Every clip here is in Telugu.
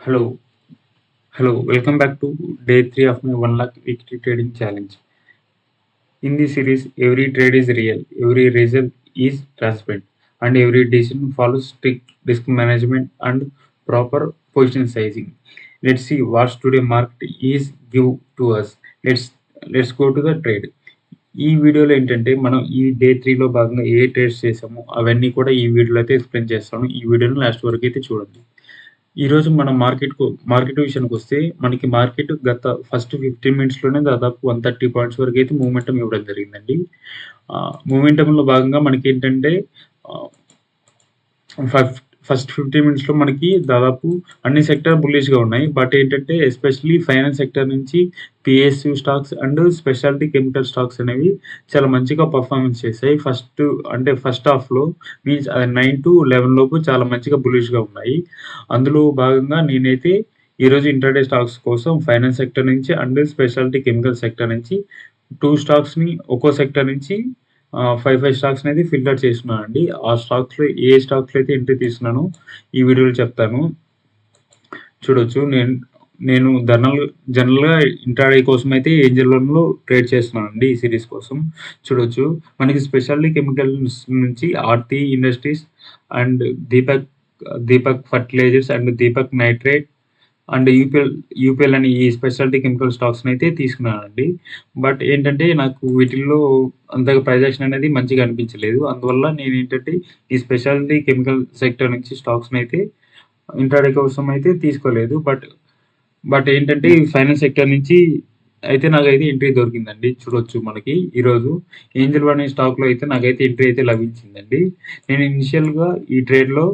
Hello, hello. Welcome back to day 3 of my 1 lakh equity trading challenge. In this series, every trade is real, every result is transparent, and every decision follows strict risk management and proper position sizing. Let's see what today market is give to us. Let's go to the trade. ఈ వీడియోలో ఏంటంటే మనం ఈ డే 3లో భాగంగా ఏ ట్రేడ్స్ చేసామో అవన్నీ కూడా ఈ వీడియోలో అయితే ఎక్స్ప్లెయిన్ చేస్తాను. ఈ వీడియోని లాస్ట్ వరకు అయితే చూడండి. ఈరోజు మనం మార్కెట్ విషయానికొస్తే మనకి మార్కెట్ గత ఫస్ట్ 15 మినిట్స్‌లోనే దాదాపు 130 పాయింట్స్ వరకైతే మూవ్‌మెంటం ఇవ్వడం జరిగిందండి. మూవ్‌మెంటంలో భాగంగా మనకేంటంటే ఆహ్, ఫస్ట్ ఫస్ట్ 15 మినిట్స్‌లో మనకి దాదాపు అన్ని సెక్టార్ బుల్లిష్‌గా ఉన్నాయి. బట్ ఏంటంటే ఎస్పెషల్లీ ఫైనాన్స్ సెక్టార్ నుంచి PSU stocks and speciality chemical stocks అనేవి చాలా మంచిగా పర్ఫార్మెన్స్ చేశాయి. ఫస్ట్ హాఫ్‌లో మీన్స్ 9-11 లోపు చాలా మంచిగా బుల్లిష్‌గా ఉన్నాయి. అందులో భాగంగా నేనైతే ఈరోజు ఇంట్రాడే స్టాక్స్ కోసం ఫైనాన్స్ సెక్టార్ నుంచి అండ్ స్పెషాలిటీ కెమికల్ సెక్టార్ నుంచి 2 స్టాక్స్‌ని ఒక్కో సెక్టార్ నుంచి 5 స్టాక్స్‌ని అయితే ఫిల్టర్ చేసుకున్నానండి. ఆ స్టాక్స్‌లో ఏ స్టాక్స్‌లో అయితే ఎంట్రీ తీసుకున్నానో ఈ వీడియోలో చెప్తాను. చూడొచ్చు నేను జనరల్‌గా ఇంట్రాడే కోసం అయితే ఏంజెల్ వన్‌లో ట్రేడ్ చేస్తున్నానండి ఈ సిరీస్ కోసం. చూడొచ్చు మనకి స్పెషాలిటీ కెమికల్స్ నుంచి Aarti industries and Deepak fertilizers and Deepak nitrate and UPL అని ఈ స్పెషాలిటీ కెమికల్ స్టాక్స్‌ని అయితే తీసుకున్నానండి. బట్ ఏంటంటే నాకు వీటిల్లో అంతగా ప్రైస్ యాక్షన్ అనేది మంచిగా అనిపించలేదు. అందువల్ల నేనేంటంటే ఈ స్పెషాలిటీ కెమికల్ సెక్టర్ నుంచి స్టాక్స్‌ని అయితే ఇంట్రాడే కోసం అయితే తీసుకోలేదు. బట్ ఏంటంటే ఈ ఫైనాన్స్ సెక్టర్ నుంచి అయితే నాకైతే ఎంట్రీ దొరికిందండి. చూడొచ్చు మనకి ఈరోజు ఏంజెల్ వన్ స్టాక్‌లో అయితే నాకైతే ఎంట్రీ అయితే లభించిందండి. నేను ఇనిషియల్‌గా ఈ ట్రేడ్‌లో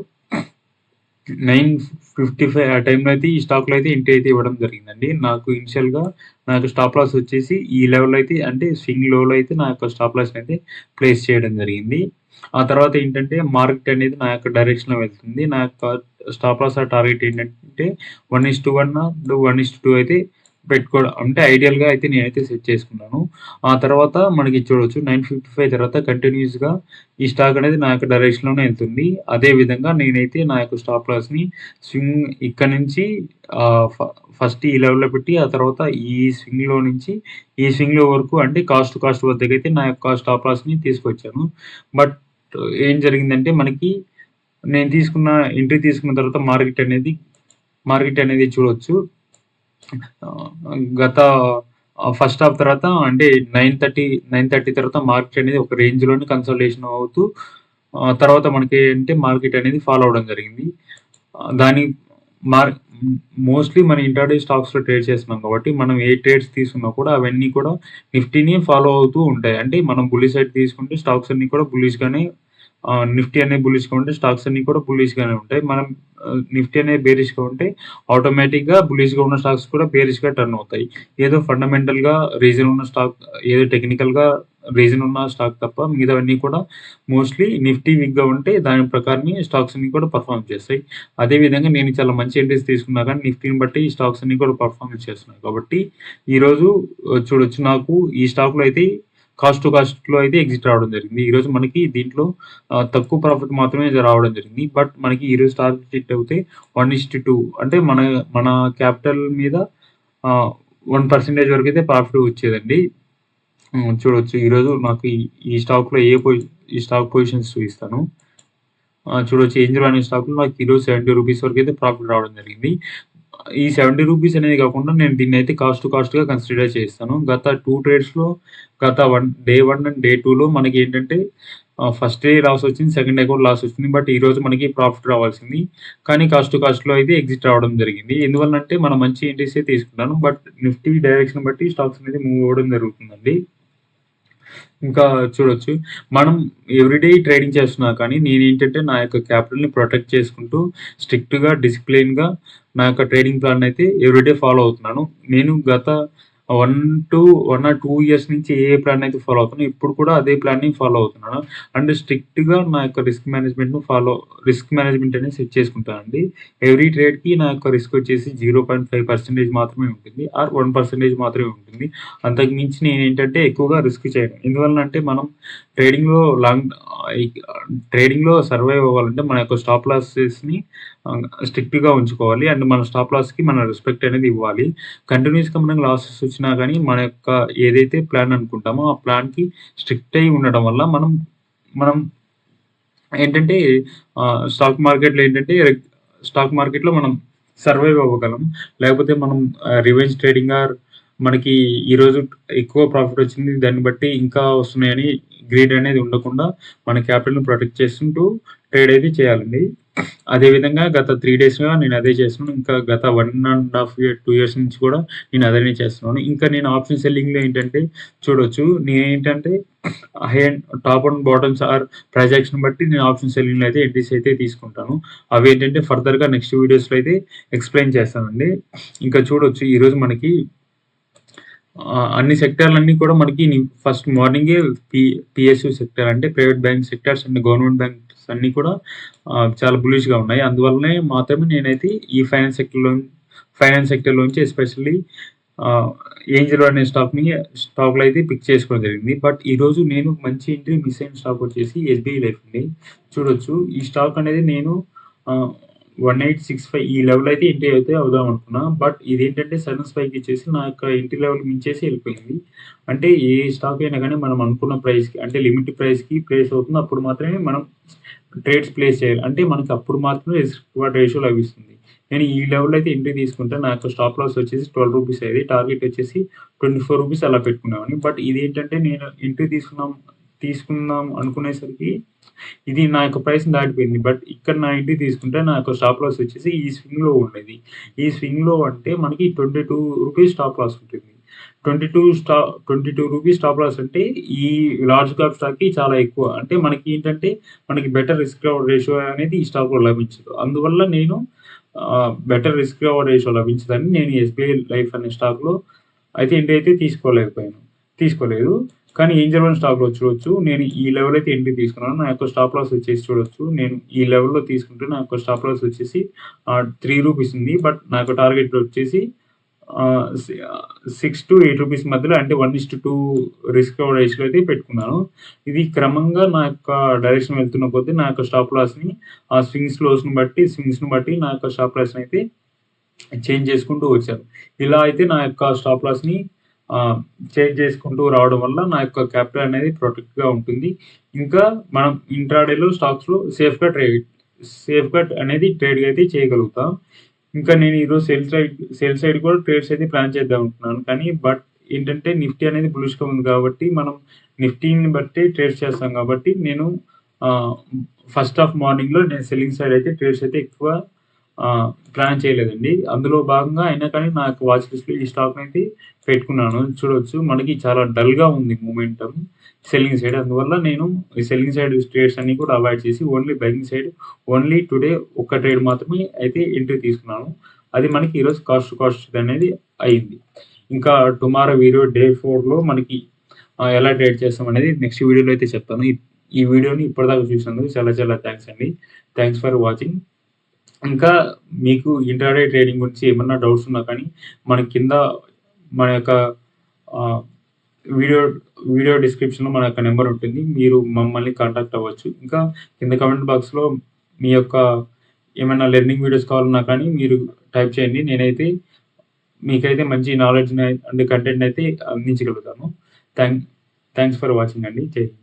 9:55 ఆ టైంలో అయితే ఈ స్టాక్‌లో అయితే ఎంట్రీ అయితే ఇవ్వడం జరిగిందండి. నాకు స్టాప్ లాస్ వచ్చేసి ఈ లెవెల్‌లో అయితే అంటే స్వింగ్ లోలో అయితే నా యొక్క స్టాప్ లాస్‌ని అయితే ప్లేస్ చేయడం జరిగింది. ఆ తర్వాత ఏంటంటే మార్కెట్ అనేది నా యొక్క డైరెక్షన్‌లో వెళ్తుంది. నా యొక్క స్టాప్ లాస్ టార్గెట్ ఏంటంటే 1:1 అండ్ 1:2 అయితే పెట్టుకోవడం అంటే ఐడియల్‌గా అయితే నేనైతే సెట్ చేసుకున్నాను. ఆ తర్వాత మనకి చూడొచ్చు 9:55 తర్వాత కంటిన్యూయస్‌గా ఈ స్టాక్ అనేది నా యొక్క డైరెక్షన్‌లోనే వెళ్తుంది. అదే విధంగా నేనైతే నా యొక్క స్టాప్ లాస్‌ని స్వింగ్ ఇక్కడ నుంచి ఆహ్, ఫ ఫస్ట్ ఈ లెవెల్‌లో పెట్టి ఆ తర్వాత ఈ స్వింగ్‌లో వరకు అంటే కాస్ట్ టు కాస్ట్ వద్దకైతే నా యొక్క స్టాప్ లాస్‌ని తీసుకొచ్చాను. బట్ ఏం జరిగిందంటే మనకి నేను ఎంట్రీ తీసుకున్న తర్వాత మార్కెట్ అనేది చూడొచ్చు. గత ఫస్ట్ హాఫ్ తర్వాత అంటే 9:30 తర్వాత మార్కెట్ అనేది ఒక రేంజ్‌లోనే కన్సాలిడేషన్ అవుతూ తర్వాత మనకి అంటే మార్కెట్ అనేది ఫాలో అవ్వడం జరిగింది. దాని మార్ మోస్ట్‌లీ మన ఇంట్రాడే స్టాక్స్‌లో ట్రేడ్ చేస్తున్నాం కాబట్టి మనం ఏ ట్రేడ్స్ తీసుకున్నా కూడా అవన్నీ కూడా నిఫ్టీని ఫాలో అవుతూ ఉంటాయి. అంటే మనం బుల్లిష్ సైడ్ తీసుకుంటే స్టాక్స్ అన్నీ కూడా బుల్లిష్‌గానే నిఫ్టీ అనేది బుల్లిష్‌గా ఉంటే స్టాక్స్ అన్నీ కూడా బుల్లిష్‌గానే ఉంటాయి. మనం నిఫ్టీ అనేది బేరిష్‌గా ఉంటే ఆటోమేటిక్‌గా బుల్లిష్‌గా ఉన్న స్టాక్స్ కూడా బేరిష్‌గా టర్న్ అవుతాయి. ఏదో ఫండమెంటల్‌గా రీజన్ ఉన్న స్టాక్ ఏదో టెక్నికల్‌గా రీజన్ ఉన్న స్టాక్ తప్ప మిగతావన్నీ కూడా మోస్ట్‌లీ నిఫ్టీ వీక్‌గా ఉంటే దాని ప్రకారమే స్టాక్స్ అన్నీ కూడా పెర్ఫార్మ్ చేస్తాయి. అదే విధంగా నేను చాలా మంచి ఎంట్రీస్ తీసుకున్నా కానీ నిఫ్టీని బట్టి ఈ స్టాక్స్ అన్నీ కూడా పెర్ఫార్మెన్స్ చేస్తున్నాయి. కాబట్టి ఈరోజు చూడొచ్చు నాకు ఈ స్టాక్‌లో అయితే కాస్ట్ టు కాస్ట్‌లో అయితే ఎగ్జిట్ రావడం జరిగింది. ఈరోజు మనకి దీంట్లో తక్కువ ప్రాఫిట్ మాత్రమే రావడం జరిగింది. బట్ మనకి ఈరోజు టార్గెట్ హిట్ అవుతే 1:2 అంటే మన క్యాపిటల్ మీద 1% వరకైతే ప్రాఫిట్ వచ్చేదండి. చూడొచ్చు ఈరోజు నాకు ఈ స్టాక్‌లో ఈ స్టాక్ పొజిషన్స్ చూపిస్తాను. చూడొచ్చు ఏంజెల్ అనే స్టాక్‌లో నాకు ఈరోజు రూ. 70 వరకైతే ప్రాఫిట్ రావడం జరిగింది. ఈ రూ. 70 అనేది కాకుండా నేను దీన్నైతే కాస్ట్ టు కాస్ట్‌గా కన్సిడర్ చేస్తాను. గత 2 ట్రేడ్స్‌లో డే 1 అండ్ డే 2లో మనకేంటంటే ఫస్ట్ డే లాస్ వచ్చింది. సెకండ్ డే కూడా లాస్ వచ్చింది. బట్ ఈరోజు మనకి ప్రాఫిట్ రావాల్సింది. కానీ కాస్ట్ టు కాస్ట్‌లో అయితే ఎగ్జిట్ రావడం జరిగింది. ఎందువల్లంటే మనం మంచి ఎంట్రీసే తీసుకున్నాను. బట్ నిఫ్టీ డైరెక్షన్ బట్టి స్టాక్స్ అనేది మూవ్ అవ్వడం జరుగుతుందండి. ఇంకా చూడొచ్చు. మనం ఎవ్రీడే ట్రేడింగ్ చేస్తున్నా కానీ నేనేంటంటే నా యొక్క క్యాపిటల్‌ని ప్రొటెక్ట్ చేసుకుంటూ డిసిప్లిన్‌గా నా యొక్క ట్రేడింగ్ ప్లాన్ అయితే ఎవ్రీడే ఫాలో అవుతున్నాను. నేను గత 1 ఆర్ 2 ఇయర్స్ నుంచి ఏ ప్లాన్ అయితే ఫాలో అవుతున్నానో ఇప్పుడు కూడా అదే ప్లాన్‌ని ఫాలో అవుతున్నాను. అండ్ స్ట్రిక్ట్‌గా నా యొక్క రిస్క్ మేనేజ్మెంట్ అనేది సెట్ చేసుకుంటానండి. ఎవ్రీ ట్రేడ్‌కి నా యొక్క రిస్క్ వచ్చేసి 0.5% మాత్రమే ఉంటుంది. ఆర్ 1% మాత్రమే ఉంటుంది. అంతకు మించి నేనేంటంటే ఎక్కువగా రిస్క్ చేయను. ఎందువలనంటే మనం ట్రేడింగ్‌లో ట్రేడింగ్‌లో సర్వైవ్ అవ్వాలంటే మన యొక్క స్టాప్ లాసెస్‌ని స్ట్రిక్ట్‌గా ఉంచుకోవాలి. అండ్ మన స్టాప్ లాస్‌కి మన రెస్పెక్ట్ అనేది ఇవ్వాలి. కంటిన్యూయస్‌గా మనకు లాసెస్ వచ్చినా గానీ, మన యొక్క ఏదైతే ప్లాన్ అనుకుంటామో, ఆ ప్లాన్‌కి స్ట్రిక్ట్ అయ్యి ఉండడం వల్ల మనం ఏంటంటే స్టాక్ మార్కెట్‌లో మనం సర్వైవ్ అవ్వగలం. లేకపోతే మనం రివెంజ్ ట్రేడింగ్ మనకి ఈరోజు ఎక్కువ ప్రాఫిట్ వచ్చింది. దాన్ని బట్టి ఇంకా వస్తున్నాయని గ్రీడ్ అనేది ఉండకుండా మన క్యాపిటల్‌ని ప్రొటెక్ట్ చేసుకుంటూ ట్రేడ్ అయితే చేయాలండి. అదే విధంగా గత 3 డేస్‌గా నేను అదే చేస్తున్నాను. ఇంకా గత 1½ ఇయర్, 2 ఇయర్స్ నుంచి కూడా నేను అదనే చేస్తున్నాను. ఇంకా నేను ఆప్షన్ సెల్లింగ్‌లో ఏంటంటే చూడొచ్చు. నేనేంటంటే high and top and bottoms price action బట్టి నేను ఆప్షన్ సెల్లింగ్‌లో అయితే ఎంట్రీస్ అయితే తీసుకుంటాను. అవేంటంటే ఫర్దర్‌గా నెక్స్ట్ వీడియోస్‌లో అయితే ఎక్స్‌ప్లెయిన్ చేస్తానండి. ఇంకా చూడొచ్చు ఈరోజు మనకి అన్ని సెక్టార్‌లన్నీ కూడా మనకి ఫస్ట్ మార్నింగే పిఎస్యు సెక్టార్ అంటే private bank sectors and government banks అన్నీ కూడా చాలా బులిష్‌గా ఉన్నాయి. అందువల్లనే మాత్రమే నేనైతే ఈ ఫైనాన్స్ సెక్టార్‌లోంచి ఎస్పెషల్లీ ఆహ్, ఏంజెల్ అనే స్టాక్‌లో అయితే పిక్ చేసుకోవడం జరిగింది. బట్ ఈరోజు నేను మంచి ఎంట్రీ మిస్ అయిన స్టాక్ వచ్చేసి ఎస్‌బీఐ లైఫ్ అండి. చూడొచ్చు ఈ స్టాక్ అనేది నేను ఆహ్, 1865 ఈ లెవెల్ అయితే ఎంట్రీ అయితే అవుదాం అనుకున్నా. బట్ ఇదేంటంటే సడెన్ స్పైక్ ఇచ్చేసి నా యొక్క ఎంట్రీ లెవెల్ మించేసి ఎళ్ళిపోయింది. అంటే ఏ స్టాక్ అయినా గానీ మనం అనుకున్న ప్రైస్‌కి అంటే లిమిట్ ప్రైస్‌కి ప్లేస్ అవుతుంది. అప్పుడు మాత్రమే మనం ట్రేడ్స్ ప్లేస్ చేయాలి. అంటే మనకి అప్పుడు మాత్రమే రిస్క్ రివార్డ్ రేషియో లభిస్తుంది. నేను ఈ లెవెల్‌లో అయితే ఎంట్రీ తీసుకుంటే నా యొక్క స్టాప్ లాస్ వచ్చేసి రూ. 12 అయ్యేది. టార్గెట్ వచ్చేసి రూ. 24 అలా పెట్టుకునేవాడిని. బట్ ఇదేంటంటే నేను ఎంట్రీ తీసుకుందాం అనుకునేసరికి ఇది నా యొక్క ప్రైస్‌ని దాటిపోయింది. బట్ ఇక్కడ నా ఎంట్రీ తీసుకుంటే నా యొక్క స్టాప్ లాస్ వచ్చేసి ఈ స్వింగ్‌లో ఉండేది. ఈ స్వింగ్‌లో అంటే మనకి రూ. 22 స్టాప్ లాస్ ఉంటుంది. 22 రూపీస్ స్టాప్ లాస్ అంటే ఈ లార్జ్ క్యాప్ స్టాక్‌కి చాలా ఎక్కువ. అంటే మనకి ఏంటంటే మనకి బెటర్ రిస్క్ రివార్డ్ రేషియో అనేది ఈ స్టాక్‌లో లభించదు. అందువల్ల నేను బెటర్ రిస్క్ రివార్డ్ రేషియో లభించదని నేను ఎస్‌బీఐ లైఫ్ అనే స్టాక్‌లో అయితే ఎంట్రీ అయితే తీసుకోలేదు. కానీ ఏంజెల్ వన్ స్టాక్‌లో చూడొచ్చు. నేను ఈ లెవెల్ అయితే ఎంట్రీ తీసుకున్నాను. నా యొక్క స్టాప్ లాస్ వచ్చేసి చూడొచ్చు. నేను ఈ లెవెల్‌లో తీసుకుంటే నా యొక్క స్టాప్ లాస్ వచ్చేసి రూ. 3 ఉంది. బట్ నా యొక్క టార్గెట్ వచ్చేసి ఆహ్, సి 6-8 రూపీస్ మధ్యలో అంటే 1:2 రిస్క్ రివార్డ్ రేషియోలో అయితే పెట్టుకున్నాను. ఇది క్రమంగా నా యొక్క డైరెక్షన్ వెళ్తున్న కొద్దీ నా యొక్క స్టాప్ లాస్‌ని స్వింగ్స్‌ని బట్టి నా యొక్క స్టాప్ లాస్‌ని అయితే చేంజ్ చేసుకుంటూ వచ్చాను. ఇలా అయితే నా యొక్క స్టాప్ లాస్‌ని ఆహ్, చేంజ్ చేసుకుంటూ రావడం వల్ల నా యొక్క క్యాపిటల్ అనేది ప్రొటెక్ట్‌గా ఉంటుంది. ఇంకా మనం ఇంట్రాడేలో స్టాక్స్‌లో సేఫ్‌గా అనేది ట్రేడ్ అయితే చేయగలుగుతాం. ఇంకా నేను ఈరోజు సేల్ సైడ్ కూడా ట్రేడ్స్ అయితే ప్లాన్ చేద్దాం అనుకున్నాను. కానీ ఏంటంటే నిఫ్టీ అనేది బులిష్‌గా ఉంది కాబట్టి మనం నిఫ్టీని బట్టి ట్రేడ్స్ చేస్తాం కాబట్టి నేను ఆహ్, ఫస్ట్ హాఫ్ మార్నింగ్‌లో నేను సెల్లింగ్ సైడ్ అయితే ట్రేడ్స్ అయితే ఎక్కువ ప్లాన్ చేయలేదండి. అందులో భాగంగా అయినా కానీ నా యొక్క వాచ్ లిస్ట్‌లో ఈ స్టాక్‌నైతే పెట్టుకున్నాను. చూడొచ్చు మనకి చాలా డల్‌గా ఉంది మొమెంటమ్ సెల్లింగ్ సైడ్. అందువల్ల నేను ఈ సెల్లింగ్ సైడ్ ట్రేడ్స్ అన్నీ కూడా అవాయిడ్ చేసి only buying side only today ఒక్క ట్రేడ్ మాత్రమే అయితే ఎంట్రీ తీసుకున్నాను. అది మనకి ఈరోజు కాస్ట్ అనేది అయింది. ఇంకా టుమారో డే 4లో మనకి ఎలా ట్రేడ్ చేస్తామనేది నెక్స్ట్ వీడియోలో అయితే చెప్తాను. ఈ వీడియోని ఇప్పటిదాకా చూసినందుకు చాలా చాలా థాంక్స్ అండి. Thanks for watching. ఇంకా మీకు ఇంట్రాడే ట్రేడింగ్ గురించి ఏమన్నా డౌట్స్ ఉన్నా కానీ మన కింద మన యొక్క ఆహ్, వీడియో వీడియో డిస్క్రిప్షన్‌లో మన యొక్క నంబర్ ఉంటుంది. మీరు మమ్మల్ని కాంటాక్ట్ అవ్వచ్చు. ఇంకా కింద కామెంట్ బాక్స్‌లో మీ యొక్క ఏమైనా లెర్నింగ్ వీడియోస్ కావాలన్నా కానీ మీరు టైప్ చేయండి. నేనైతే మీకైతే మంచి నాలెడ్జ్‌ని అండ్ కంటెంట్‌ని అయితే అందించగలుగుతాను. థాంక్ థాంక్స్ ఫర్ వాచింగ్ అండి. జై హింద్.